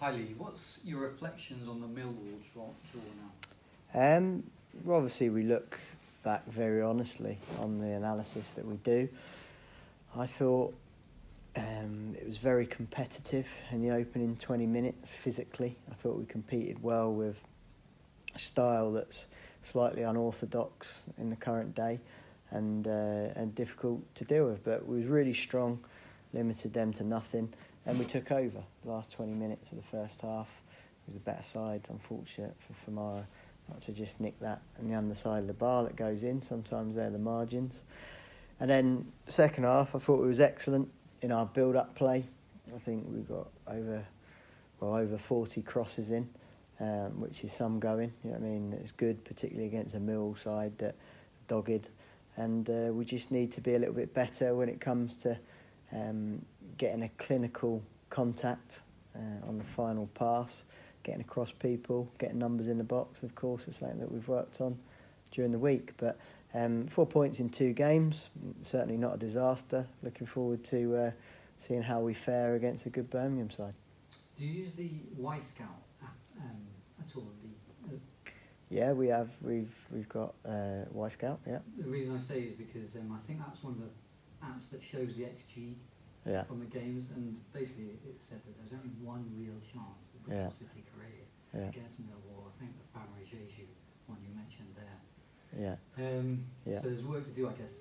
Hi Lee, what's your reflections on the Millwall draw now? Well, obviously, we look back very honestly on the analysis that we do. I thought it was very competitive in the opening 20 minutes physically. I thought we competed well with a style that's slightly unorthodox in the current day and difficult to deal with. But we was really strong, limited them to nothing, and we took over the last 20 minutes of the first half. It was a better side, unfortunate for Famara not to just nick that on the underside of the bar that goes in. Sometimes they're the margins. And then second half, I thought it was excellent in our build-up play. I think we got over 40 crosses in, which is some going. You know what I mean? It's good, particularly against a Mill side that dogged. And we just need to be a little bit better when it comes to getting a clinical contact on the final pass, getting across people, getting numbers in the box. Of course, it's something that we've worked on during the week. But 4 points in 2 games, certainly not a disaster. Looking forward to seeing how we fare against a good Birmingham side. Do you use the Y-Scout app at all? Yeah, we have. We've got Y-Scout. Yeah. The reason I say is because I think that's one of the apps that shows the XG from the games, and basically it said that there's only one real chance that Bristol City created against Millwall. I think the Faberge one you mentioned there. So there's work to do, I guess.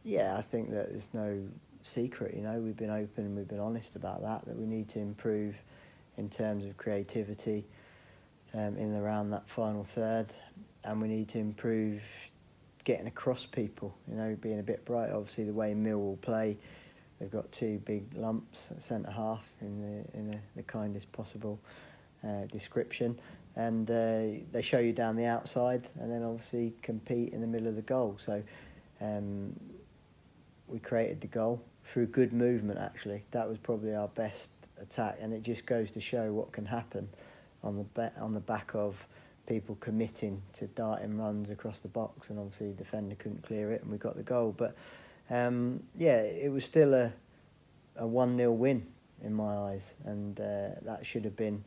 Yeah, I think that there's no secret. You know, we've been open and we've been honest about that we need to improve in terms of creativity in and around that final third, and we need to improve getting across people, you know, being a bit bright. Obviously, the way Millwall play, they've got 2 big lumps at centre half in the kindest possible description, and they show you down the outside, and then obviously compete in the middle of the goal. So we created the goal through good movement. Actually, that was probably our best attack, and it just goes to show what can happen on the back of people committing to darting runs across the box, and obviously the defender couldn't clear it and we got the goal. But it was still a 1-0 win in my eyes, and that should have been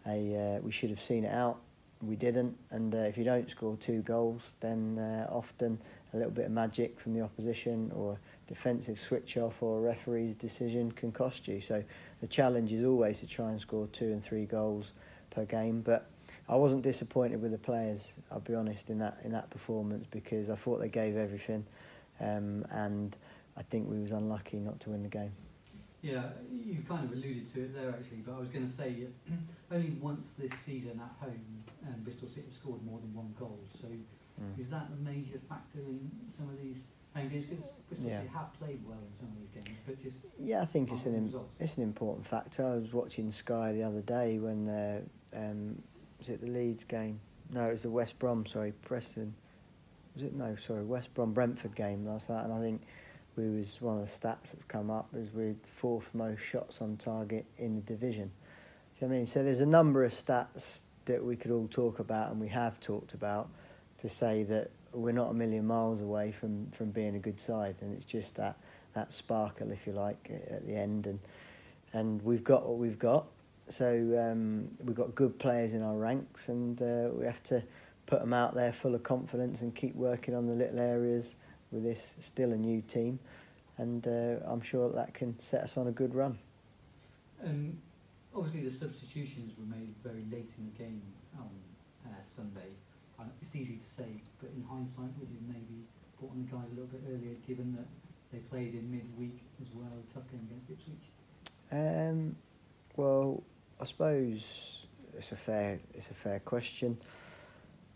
we should have seen it out. We didn't, and if you don't score 2 goals, then often a little bit of magic from the opposition or defensive switch off or a referee's decision can cost you. So the challenge is always to try and score 2 and 3 goals per game. But I wasn't disappointed with the players, I'll be honest, in that performance, because I thought they gave everything, and I think we was unlucky not to win the game. Yeah, you kind of alluded to it there actually, but I was going to say only once this season at home Bristol City have scored more than 1 goal. So is that a major factor in some of these home games? Because Bristol City have played well in some of these games, but just I think it's an important factor. I was watching Sky the other day when was it the Leeds game? No, it was the West Brom. Preston. Was it? No, West Brom Brentford game last night, and I think we was one of the stats that's come up as we're 4th most shots on target in the division. Do you know what I mean? So there's a number of stats that we could all talk about, and we have talked about, to say that we're not a million miles away from being a good side, and it's just that sparkle, if you like, at the end, and we've got what we've got. So we've got good players in our ranks, and we have to put them out there full of confidence and keep working on the little areas with this still a new team, and I'm sure that can set us on a good run. Obviously the substitutions were made very late in the game on Sunday. It's easy to say, but in hindsight, would you maybe put on the guys a little bit earlier, given that they played in midweek as well, a tough game against Ipswich? Well, I suppose it's a fair question.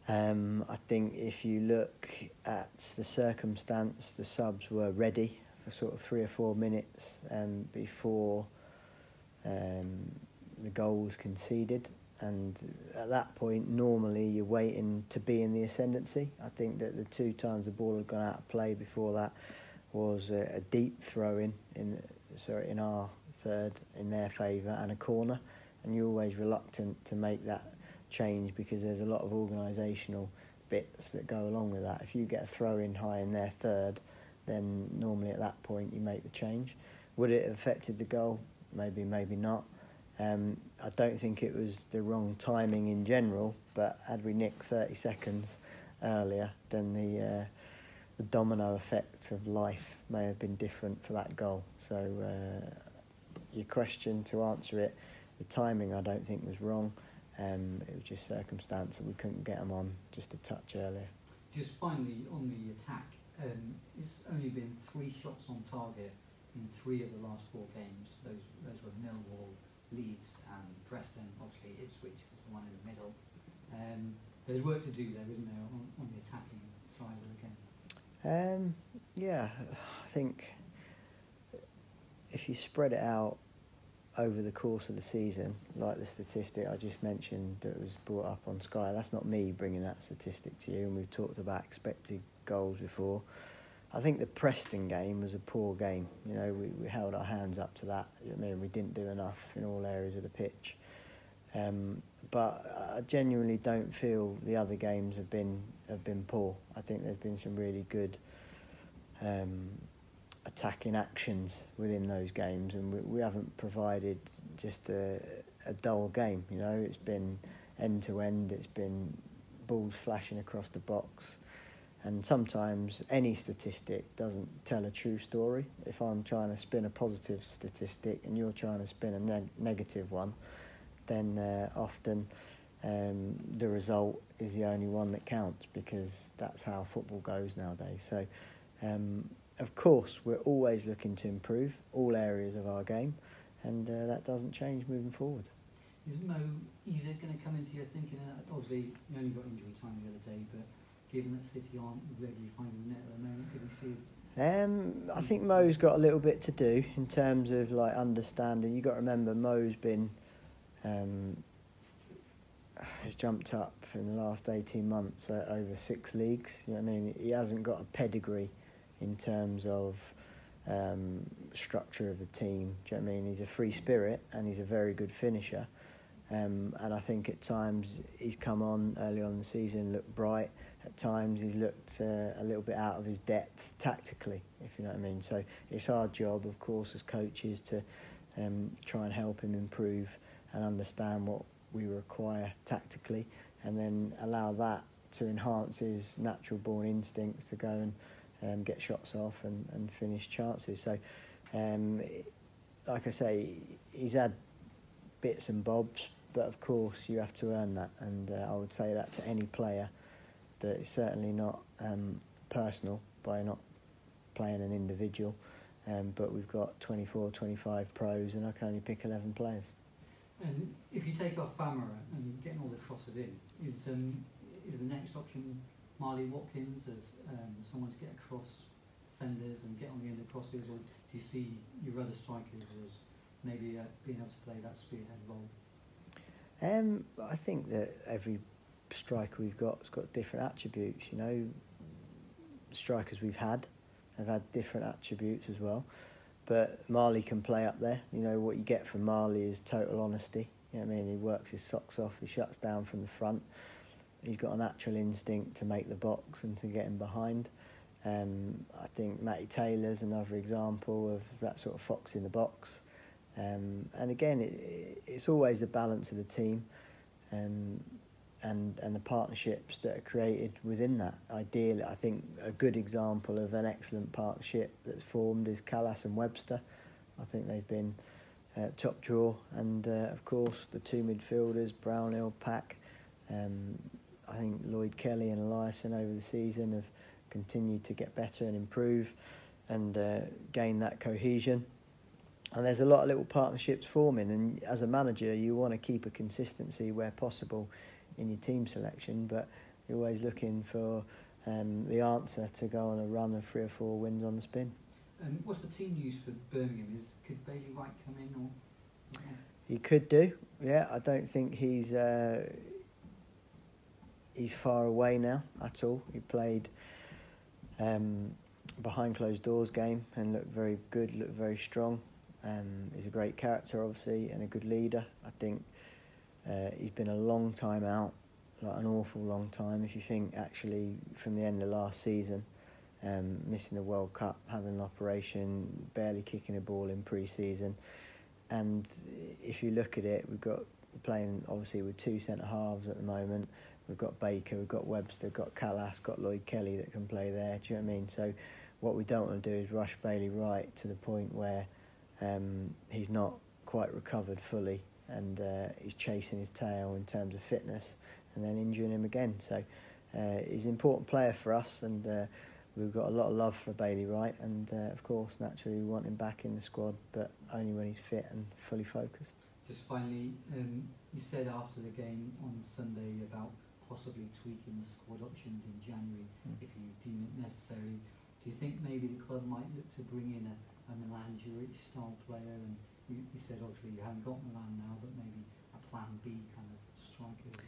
I think if you look at the circumstance, the subs were ready for sort of 3 or 4 minutes before the goal was conceded, and at that point normally you're waiting to be in the ascendancy. I think that the 2 times the ball had gone out of play before that was a deep throw in our third in their favour, and a corner, and you're always reluctant to make that change because there's a lot of organisational bits that go along with that. If you get a throw in high in their third, then normally at that point you make the change. Would it have affected the goal? Maybe, maybe not. I don't think it was the wrong timing in general, but had we nicked 30 seconds earlier, then the domino effect of life may have been different for that goal. So your question, to answer it, the timing I don't think was wrong. It was just circumstance that we couldn't get them on just a touch earlier. Just finally on the attack, it's only been 3 shots on target in 3 of the last 4 games. Those were Millwall, Leeds and Preston. Obviously Ipswich was the one in the middle. There's work to do there, isn't there, on the attacking side of the game? Yeah, I think if you spread it out over the course of the season, like the statistic I just mentioned that was brought up on Sky, that's not me bringing that statistic to you, and we've talked about expected goals before. I think the Preston game was a poor game. You know, we held our hands up to that. I mean, we didn't do enough in all areas of the pitch. But I genuinely don't feel the other games have been poor. I think there's been some really good attacking actions within those games, and we haven't provided just a dull game. You know, it's been end to end. It's been balls flashing across the box. And sometimes any statistic doesn't tell a true story. If I'm trying to spin a positive statistic and you're trying to spin a negative one, then often the result is the only one that counts, because that's how football goes nowadays. So, of course, we're always looking to improve all areas of our game, and that doesn't change moving forward. Is Mo Easy going to come into your thinking? Obviously, you only got injury time the other day, but given that City aren't regularly finding the net at the moment, could we see? I think Mo's got a little bit to do in terms of like understanding. You got to remember, Mo's been has jumped up in the last 18 months over 6 leagues. You know what I mean? He hasn't got a pedigree in terms of structure of the team. Do you know what I mean? He's a free spirit and he's a very good finisher. And I think at times he's come on early on in the season, looked bright. At times he's looked a little bit out of his depth tactically, if you know what I mean. So it's our job, of course, as coaches to try and help him improve and understand what we require tactically, and then allow that to enhance his natural born instincts to go and get shots off and finish chances. So, like I say, he's had bits and bobs, but of course you have to earn that, and I would say that to any player, that it's certainly not personal by not playing an individual, but we've got 24, 25 pros and I can only pick 11 players. And if you take off Famara and getting all the crosses in, is the next option Marley Watkins as someone to get across defenders and get on the end of crosses, or do you see your other strikers as maybe being able to play that spearhead role? I think that every striker we've got has got different attributes. You know, strikers we've had have had different attributes as well. But Marley can play up there. You know, what you get from Marley is total honesty. You know what I mean? He works his socks off, he shuts down from the front. He's got a natural instinct to make the box and to get him behind. I think Matty Taylor's another example of that sort of fox in the box. And again, it's always the balance of the team and the partnerships that are created within that. Ideally, I think a good example of an excellent partnership that's formed is Callas and Webster. I think they've been top draw, and of course the 2 midfielders, Brownhill, Pack. I think Lloyd Kelly and Eliasson over the season have continued to get better and improve and gain that cohesion. And there's a lot of little partnerships forming, and as a manager you want to keep a consistency where possible in your team selection, but you're always looking for the answer to go on a run of 3 or 4 wins on the spin. What's the team news for Birmingham? Could Bailey Wright come in? Or he could do, yeah. I don't think he's far away now at all. He played behind closed doors game and looked very good, looked very strong. He's a great character, obviously, and a good leader. I think he's been a long time out, like an awful long time. If you think actually from the end of last season, missing the World Cup, having an operation, barely kicking a ball in pre-season, and if you look at it, we're playing obviously with two centre halves at the moment. We've got Baker, we've got Webster, got Callas, got Lloyd Kelly that can play there. Do you know what I mean? So what we don't want to do is rush Bailey Wright to the point where he's not quite recovered fully and he's chasing his tail in terms of fitness and then injuring him again. So he's an important player for us, and we've got a lot of love for Bailey Wright, and of course naturally we want him back in the squad, but only when he's fit and fully focused. Just finally, you said after the game on Sunday about possibly tweaking the squad options in January if you deem it necessary. Do you think maybe the club might look to bring in a Milan Juric style player? And you said obviously you haven't got Milan now, but maybe a plan B kind of striker.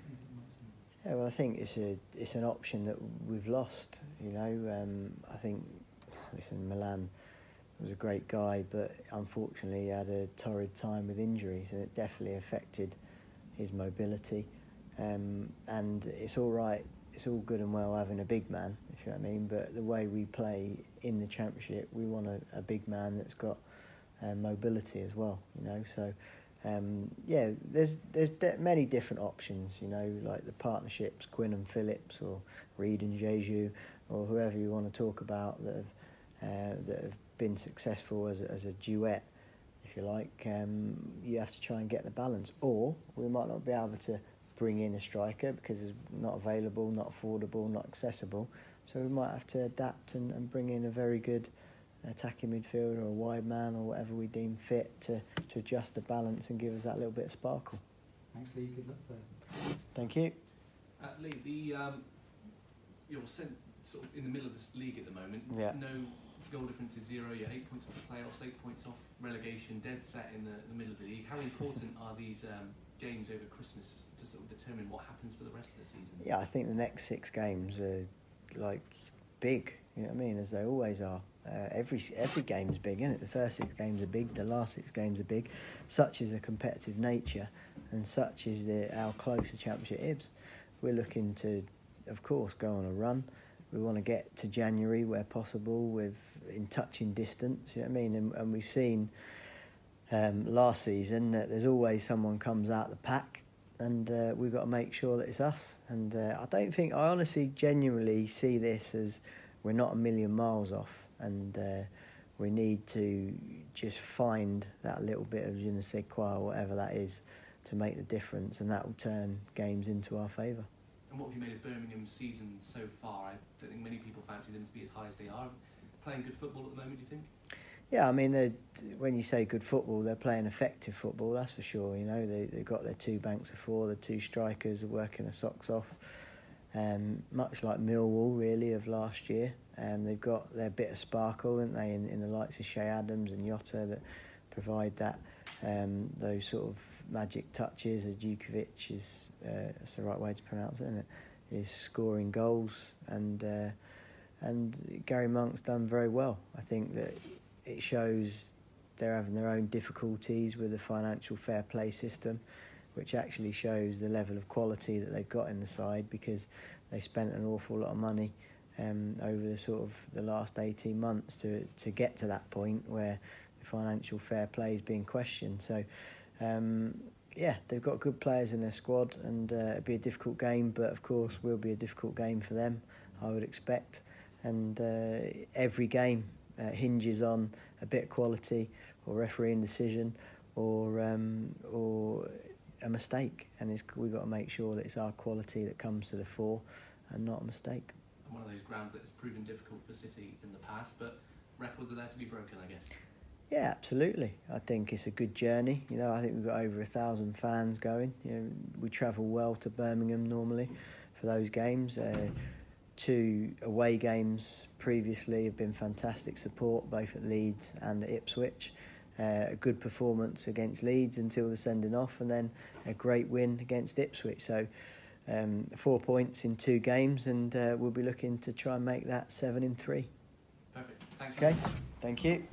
Yeah, well, I think it's an option that we've lost. You know, I think, listen, Milan was a great guy, but unfortunately he had a torrid time with injuries, and it definitely affected his mobility. And it's all right, it's all good and well having a big man, if you know what I mean, but the way we play in the Championship, we want a big man that's got mobility as well, you know. So yeah, there's many different options, you know, like the partnerships, Quinn and Phillips or Reed and Jeju, or whoever you want to talk about that have been successful as a duet, if you like. You have to try and get the balance, or we might not be able to bring in a striker because it's not available, not affordable, not accessible, so we might have to adapt and bring in a very good attacking midfielder or a wide man or whatever we deem fit to adjust the balance and give us that little bit of sparkle. Thanks, Lee. Good luck there. Thank you. Lee, you're sort of in the middle of this league at the moment. Yeah. No goal difference is 0. You're 8 points off the playoffs, 8 points off relegation, dead set in the middle of the league. How important are these games over Christmas to sort of determine what happens for the rest of the season? Yeah, I think the next 6 games are like big, you know what I mean, as they always are. Every game is big, isn't it? The first 6 games are big, the last 6 games are big. Such is the competitive nature, and such is how close the Championship is. We're looking to, of course, go on a run. We want to get to January where possible, in touching distance, you know what I mean? And we've seen last season that there's always someone comes out the pack, and we've got to make sure that it's us. And I honestly genuinely see this as we're not a million miles off, and we need to just find that little bit of je ne sais quoi, or whatever that is, to make the difference, and that will turn games into our favour. And what have you made of Birmingham's season so far? I don't think many people fancy them to be as high as they are. Playing good football at the moment, do you think? Yeah, I mean, when you say good football, they're playing effective football, that's for sure. You know, they've got their 2 banks of 4, the 2 strikers are working their socks off, much like Millwall, really, of last year. They've got their bit of sparkle, haven't they, in the likes of Shea Adams and Jota, that provide that those sort of magic touches. Djukovic is, that's the right way to pronounce it, isn't it, is scoring goals, and Gary Monk's done very well. I think that it shows they're having their own difficulties with the financial fair play system, which actually shows the level of quality that they've got in the side, because they spent an awful lot of money over the last 18 months to get to that point where the financial fair play is being questioned. So yeah, they've got good players in their squad, and it'll be a difficult game, but of course will be a difficult game for them, I would expect. And every game hinges on a bit of quality, or refereeing decision, or a mistake, and we've got to make sure that it's our quality that comes to the fore and not a mistake. And one of those grounds that has proven difficult for City in the past, but records are there to be broken, I guess. Yeah, absolutely. I think it's a good journey. You know, I think we've got over 1,000 fans going. You know, we travel well to Birmingham normally for those games. 2 away games previously have been fantastic support, both at Leeds and at Ipswich. A good performance against Leeds until the sending off, and then a great win against Ipswich. So 4 points in 2 games, and we'll be looking to try and make that 7 in 3. Perfect. Thanks. Okay, thank you.